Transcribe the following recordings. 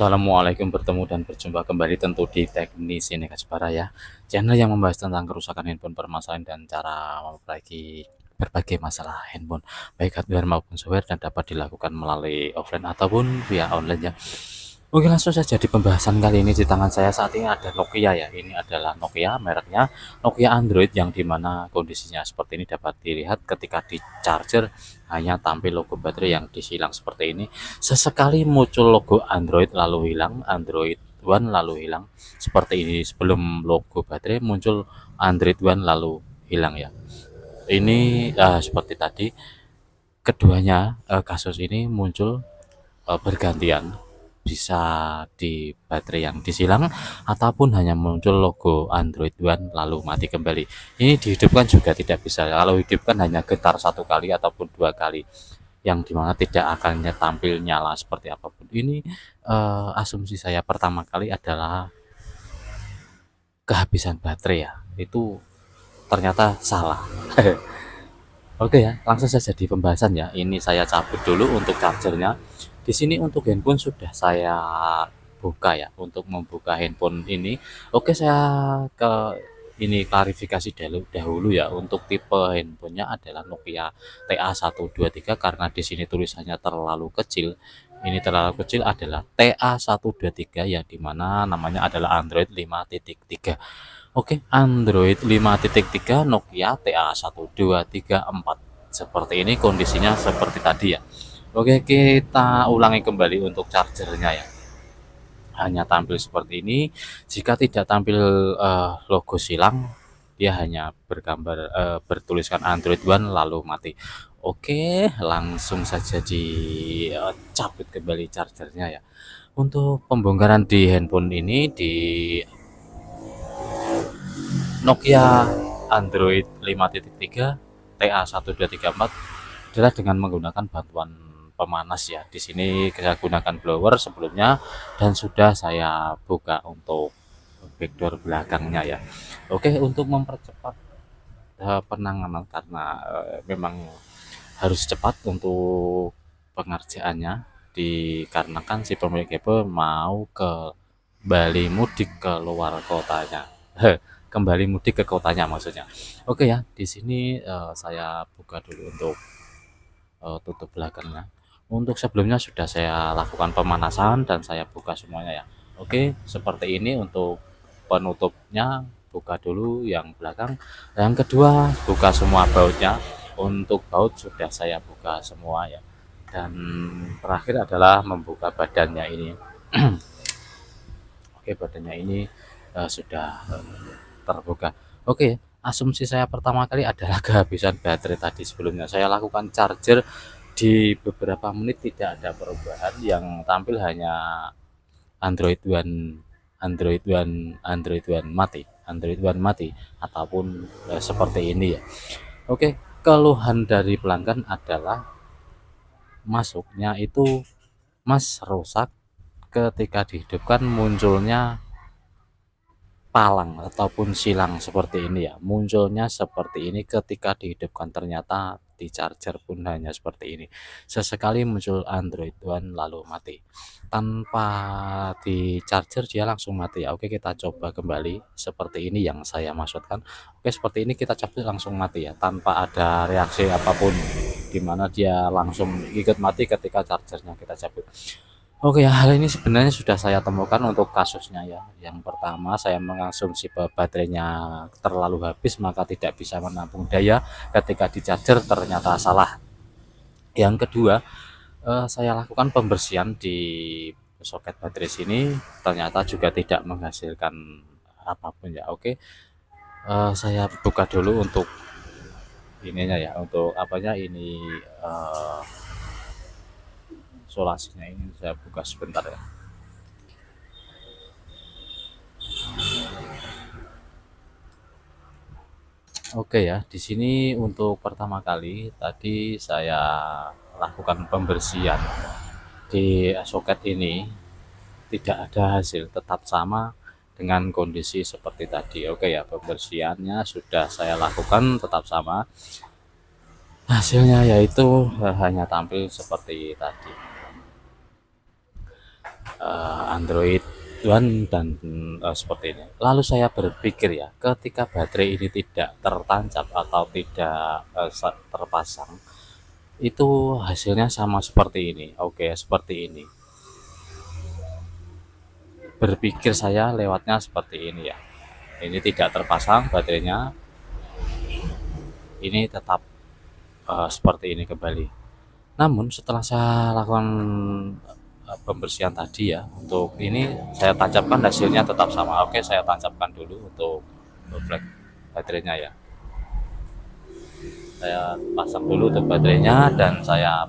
Assalamualaikum, bertemu dan berjumpa kembali tentu di Teknisi Nekasbara ya. Channel yang membahas tentang kerusakan handphone, permasalahan dan cara memperbaiki berbagai masalah handphone, baik hardware maupun software, dan dapat dilakukan melalui offline ataupun via online ya. Oke, langsung saja di pembahasan kali ini. Di tangan saya saat ini ada Nokia ya. Ini adalah Nokia, mereknya Nokia Android, yang dimana kondisinya seperti ini dapat dilihat ketika di charger hanya tampil logo baterai yang disilang seperti ini. Sesekali muncul logo Android lalu hilang, Android One lalu hilang seperti ini. Sebelum logo baterai muncul Android One lalu hilang ya. Ini seperti tadi keduanya, kasus ini muncul bergantian, bisa di baterai yang disilang ataupun hanya muncul logo Android One lalu mati kembali. Ini dihidupkan juga tidak bisa, kalau hidupkan hanya getar satu kali ataupun dua kali, yang dimana tidak akan tampil nyala seperti apapun. Ini asumsi saya pertama kali adalah kehabisan baterai ya, itu ternyata salah. Oke ya, langsung saja di pembahasan ya. Ini saya cabut dulu untuk chargernya. Di sini untuk handphone sudah saya buka ya. Untuk membuka handphone ini, oke, saya ke ini klarifikasi dahulu ya. Untuk tipe handphonenya adalah Nokia TA123, karena di sini tulisannya terlalu kecil. Ini terlalu kecil adalah TA123, yang dimana namanya adalah Android 5.3. Oke, Android 5.3 Nokia TA1234. Seperti ini kondisinya seperti tadi ya. Oke, kita ulangi kembali untuk chargernya ya. Hanya tampil seperti ini. Jika tidak tampil logo silang, dia hanya bertuliskan Android One lalu mati. Oke, langsung saja dicabut kembali chargernya ya. Untuk pembongkaran di handphone ini, di Nokia Android 5.3 TA1234, adalah dengan menggunakan bantuan pemanas ya. Di sini saya gunakan blower sebelumnya dan sudah saya buka untuk backdoor belakangnya ya. Oke, untuk mempercepat penanganan, karena memang harus cepat untuk pengerjaannya, dikarenakan si pemilik HP mau ke Bali mudik ke luar kotanya. Kembali mudik ke kotanya maksudnya. Oke ya, di sini saya buka dulu untuk tutup belakangnya. Untuk sebelumnya sudah saya lakukan pemanasan dan saya buka semuanya ya. Oke, seperti ini untuk penutupnya. Buka dulu yang belakang. Yang kedua, buka semua bautnya. Untuk baut sudah saya buka semua ya. Dan terakhir adalah membuka badannya ini. Oke, badannya ini sudah terbuka. Oke, asumsi saya pertama kali adalah kehabisan baterai tadi. Sebelumnya saya lakukan charger di beberapa menit, tidak ada perubahan, yang tampil hanya Android One, Android One, Android One mati, Android One mati, ataupun seperti ini ya. Oke, keluhan dari pelanggan adalah masuknya itu mas rusak, ketika dihidupkan munculnya palang ataupun silang seperti ini ya. Munculnya seperti ini ketika dihidupkan, ternyata di charger pun hanya seperti ini. Sesekali muncul Android One lalu mati. Tanpa di charger dia langsung mati ya. Oke, kita coba kembali seperti ini yang saya maksudkan. Oke, seperti ini kita cabut langsung mati ya, tanpa ada reaksi apapun, dimana dia langsung ikut mati ketika chargernya kita cabut. Oke ya, hal ini sebenarnya sudah saya temukan untuk kasusnya ya. Yang pertama, saya mengasumsi bahwa baterainya terlalu habis, maka tidak bisa menampung daya ketika di charger, ternyata salah. Yang kedua, saya lakukan pembersihan di soket baterai sini, ternyata juga tidak menghasilkan apapun ya. Oke, saya buka dulu untuk ininya ya, untuk apanya ini, solasinya ini saya buka sebentar ya. Oke ya, di sini untuk pertama kali tadi saya lakukan pembersihan di soket ini, tidak ada hasil, tetap sama dengan kondisi seperti tadi. Oke ya, pembersihannya sudah saya lakukan, tetap sama. Hasilnya yaitu hanya tampil seperti tadi. Android One dan seperti ini. Lalu saya berpikir ya, ketika baterai ini tidak tertancap atau tidak terpasang, itu hasilnya sama seperti ini. Oke, seperti ini. Berpikir saya lewatnya seperti ini ya. Ini tidak terpasang baterainya, ini tetap seperti ini kembali. Namun setelah saya lakukan pembersihan tadi ya, untuk ini saya tancapkan hasilnya tetap sama. Oke, saya tancapkan dulu untuk flash baterainya ya. Saya pasang dulu untuk baterainya dan saya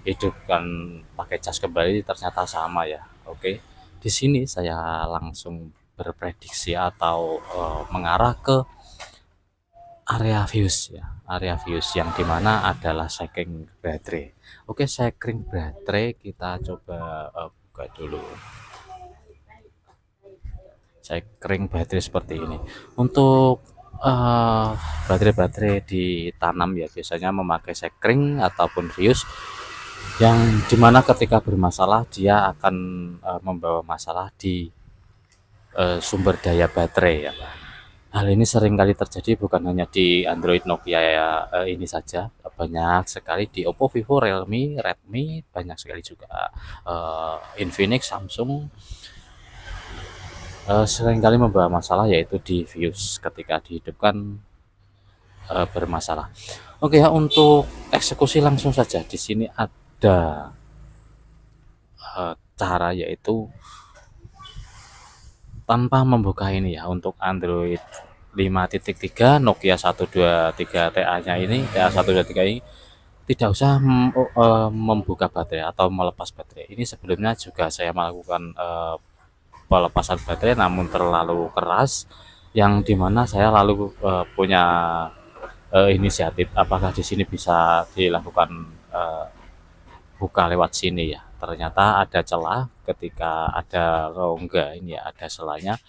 hidupkan pakai cas kembali, ternyata sama ya. Oke, di sini saya langsung berprediksi atau mengarah ke area fuse ya, area fuse yang dimana adalah shaking baterai. Oke, shaking baterai kita coba buka dulu. Shaking baterai seperti ini. Untuk baterai-baterai ditanam ya biasanya memakai shaking ataupun fuse yang dimana ketika bermasalah dia akan membawa masalah di sumber daya baterai ya. Hal ini sering kali terjadi bukan hanya di Android Nokia ini saja, banyak sekali di Oppo, Vivo, Realme, Redmi, banyak sekali juga Infinix, Samsung seringkali membawa masalah yaitu di fuse ketika dihidupkan bermasalah. Oke ya, untuk eksekusi langsung saja di sini ada cara yaitu tanpa membuka ini ya. Untuk Android 5.3 Nokia 123 TA-nya ini, TA 123 ini tidak usah membuka baterai atau melepas baterai. Ini sebelumnya juga saya melakukan pelepasan baterai namun terlalu keras, yang dimana saya lalu punya inisiatif apakah di sini bisa dilakukan buka lewat sini ya. Ternyata ada celah ketika ada rongga ini ya, ada selanya.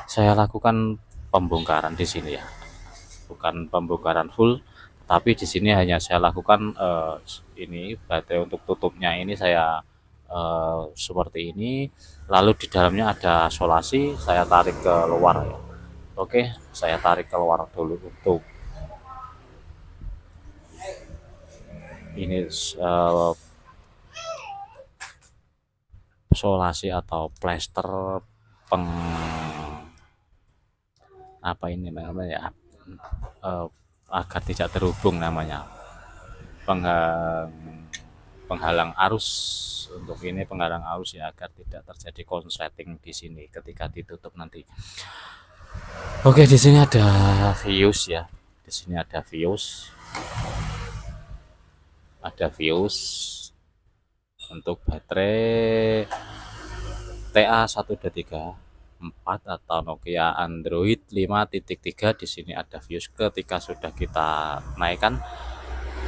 Saya lakukan pembongkaran di sini ya, bukan pembongkaran full, tapi di sini hanya saya lakukan ini baterai untuk tutupnya ini saya seperti ini. Lalu di dalamnya ada solasi, saya tarik ke luar ya. Oke, saya tarik keluar dulu untuk ini solasi atau plester peng apa ini namanya agar tidak terhubung namanya penghalang arus. Untuk ini penghalang arus ya, agar tidak terjadi konsleting di sini ketika ditutup nanti. Oke, di sini ada fuse ya, di sini ada fuse, untuk baterai TA 123 atau Nokia Android 5.3. Di sini ada fuse. Ketika sudah kita naikkan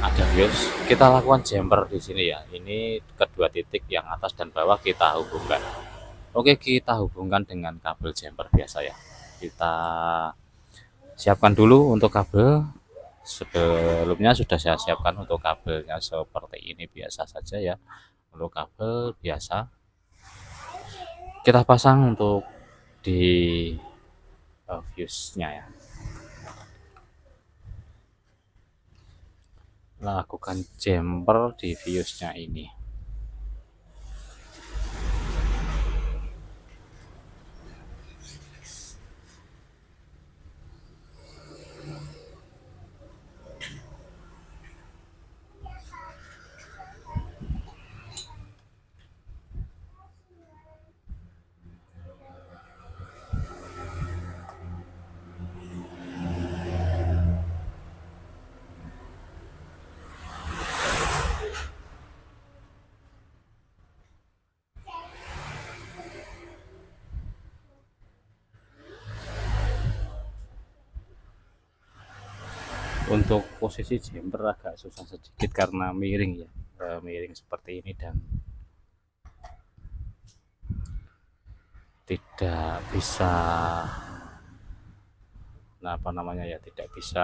ada fuse, kita lakukan jumper di sini ya. Ini kedua titik yang atas dan bawah kita hubungkan. Oke, kita hubungkan dengan kabel jumper biasa ya. Kita siapkan dulu untuk kabel. Sebelumnya sudah saya siapkan untuk kabelnya seperti ini biasa saja ya. Untuk kabel biasa kita pasang untuk di fuse-nya ya. Lakukan jumper di fuse-nya ini. Untuk posisi jumper agak susah sedikit karena miring ya, miring seperti ini dan tidak bisa apa namanya ya, tidak bisa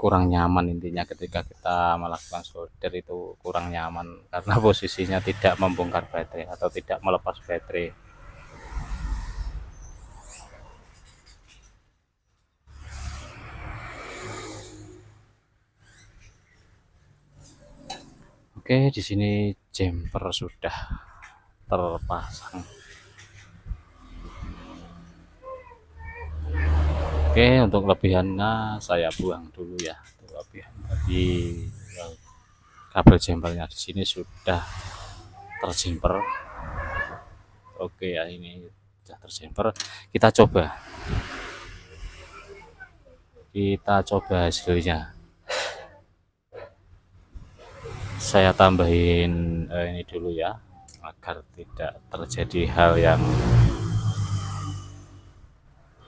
kurang nyaman intinya ketika kita melakukan solder itu kurang nyaman karena posisinya tidak membongkar baterai atau tidak melepas baterai. Oke, di sini jumper sudah terpasang. Oke, untuk lebihannya saya buang dulu ya. Lebihan tadi kabel jumpernya di sini sudah terjumper. Oke ya, ini sudah terjumper. Kita coba hasilnya. Saya tambahin ini dulu ya, agar tidak terjadi hal yang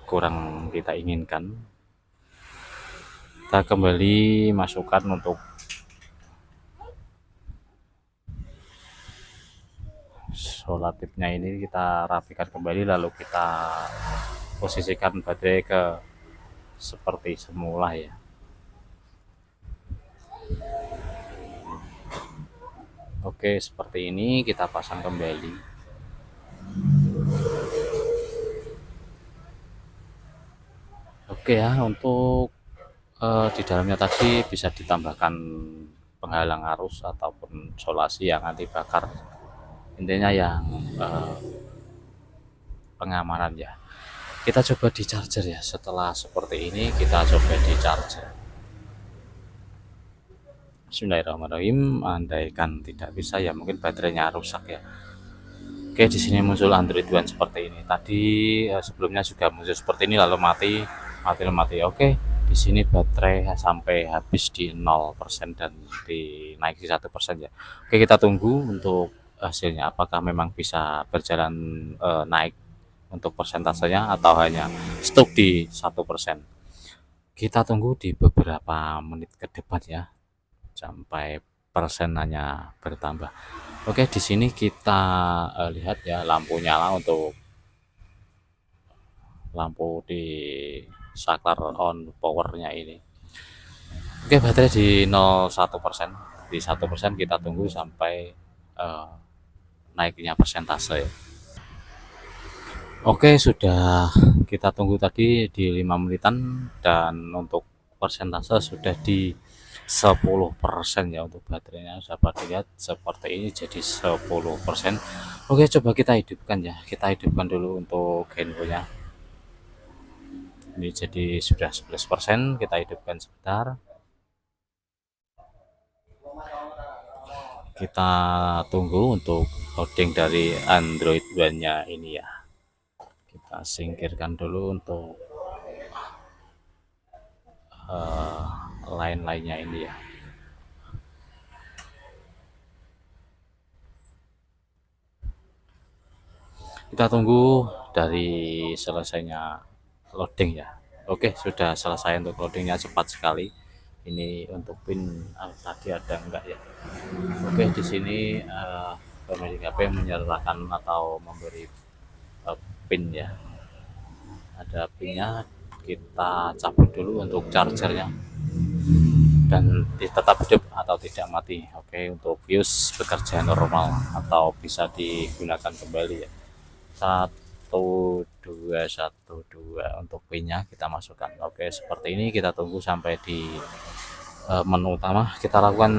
kurang kita inginkan. Kita kembali masukkan untuk solatifnya ini, kita rapikan kembali lalu kita posisikan baterai ke seperti semula ya. Oke, seperti ini kita pasang kembali. Oke ya, untuk di dalamnya tadi bisa ditambahkan penghalang arus ataupun solasi yang anti bakar, intinya yang pengamanan ya. Kita coba di charger ya. Setelah seperti ini kita coba di charger. Bismillahirrahmanirrahim. Andaikan tidak bisa ya mungkin baterainya rusak ya. Oke, di sini muncul Android One seperti ini. Tadi sebelumnya juga muncul seperti ini lalu mati. Oke, di sini baterai sampai habis di 0% dan dinaiki 1% ya. Oke, kita tunggu untuk hasilnya apakah memang bisa berjalan naik untuk persentasenya atau hanya stuck di 1%. Kita tunggu di beberapa menit ke depan ya sampai persenannya bertambah. Oke, di sini kita lihat ya lampu nyala untuk lampu di saklar on powernya ini. Oke, baterai di 0,1%. Di 1% kita tunggu sampai naiknya persentase ya. Oke, sudah kita tunggu tadi di 5 menitan dan untuk persentase sudah di 10% ya untuk baterainya. Dapat dilihat seperti ini jadi 10%. Oke, coba kita hidupkan ya. Kita hidupkan dulu untuk genbonya. Ini jadi sudah 11%, kita hidupkan sebentar. Kita tunggu untuk loading dari Android One-nya ini ya. Kita singkirkan dulu untuk lain-lainnya ini ya. Kita tunggu dari selesainya loading ya. Oke, sudah selesai untuk loadingnya, cepat sekali. Ini untuk pin tadi ada enggak ya? Oke, di sini pemilik HP menyerahkan atau memberi pin ya. Ada pinnya, kita cabut dulu untuk chargernya dan tetap hidup atau tidak mati. Oke, untuk fuse bekerja normal atau bisa digunakan kembali ya. 1212 untuk pinnya kita masukkan. Oke, seperti ini kita tunggu sampai di menu utama. Kita lakukan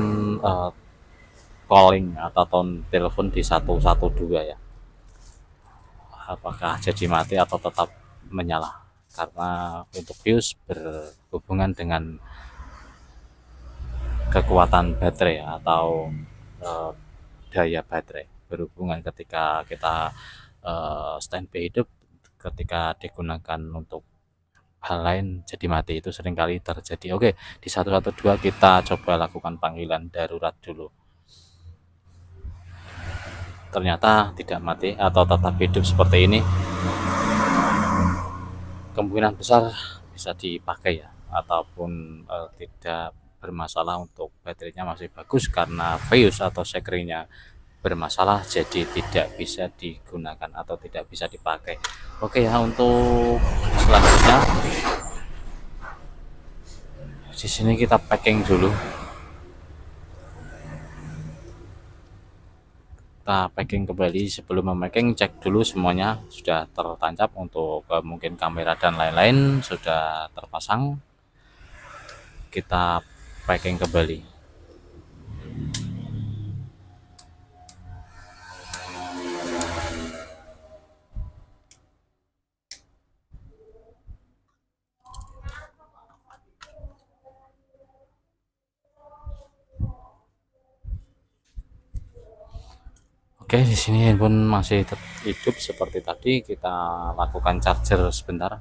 calling atau telepon di 112 ya. Apakah jadi mati atau tetap menyala, karena untuk fuse berhubungan dengan kekuatan baterai atau daya baterai, berhubungan ketika kita standby hidup, ketika digunakan untuk hal lain jadi mati, itu seringkali terjadi. Oke, di 112 kita coba lakukan panggilan darurat dulu. Ternyata tidak mati atau tetap hidup seperti ini. Kemungkinan besar bisa dipakai ya, ataupun tidak bermasalah untuk baterainya masih bagus, karena fuse atau sekringnya bermasalah jadi tidak bisa digunakan atau tidak bisa dipakai. Oke ya, untuk selanjutnya Di sini kita packing dulu. Kita packing kembali. Sebelum memacking, cek dulu semuanya sudah tertancap untuk mungkin kamera dan lain-lain sudah terpasang. Kita packing kembali. Oke, di sini handphone masih hidup seperti tadi. Kita lakukan charger sebentar.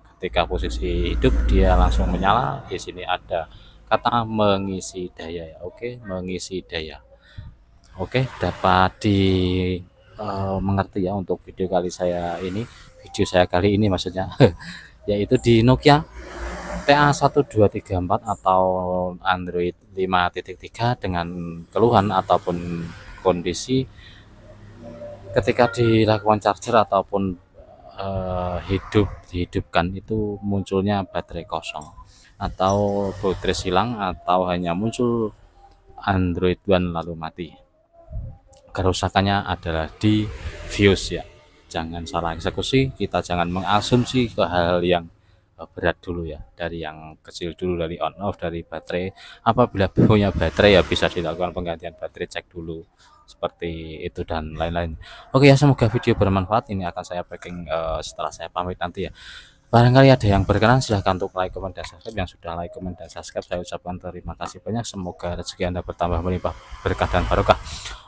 Ketika posisi hidup dia langsung menyala. Di sini ada kata mengisi daya ya. Oke, mengisi daya. Oke, dapat mengerti ya untuk video saya kali ini maksudnya yaitu di Nokia TA1234 atau Android 5.3 dengan keluhan ataupun kondisi ketika dilakukan charger ataupun dihidupkan itu munculnya baterai kosong atau baterai silang atau hanya muncul Android One lalu mati. Kerusakannya adalah di fuse ya. Jangan salah eksekusi, kita jangan mengasumsi ke hal yang berat dulu ya, dari yang kecil dulu, dari on off, dari baterai. Apabila punya baterai ya bisa dilakukan penggantian baterai, cek dulu seperti itu dan lain-lain. Oke ya, semoga video bermanfaat. Ini akan saya packing setelah saya pamit nanti ya. Barangkali ada yang berkenan silahkan untuk like, comment, dan subscribe. Yang sudah like, comment, dan subscribe saya ucapkan terima kasih banyak. Semoga rezeki Anda bertambah melimpah berkah dan barokah.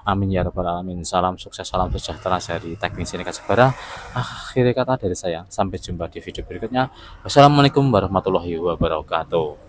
Amin ya rabbal alamin. Salam sukses, salam sejahtera dari Teknik Sinekat Jepara. Akhir kata dari saya, sampai jumpa di video berikutnya. Wassalamualaikum warahmatullahi wabarakatuh.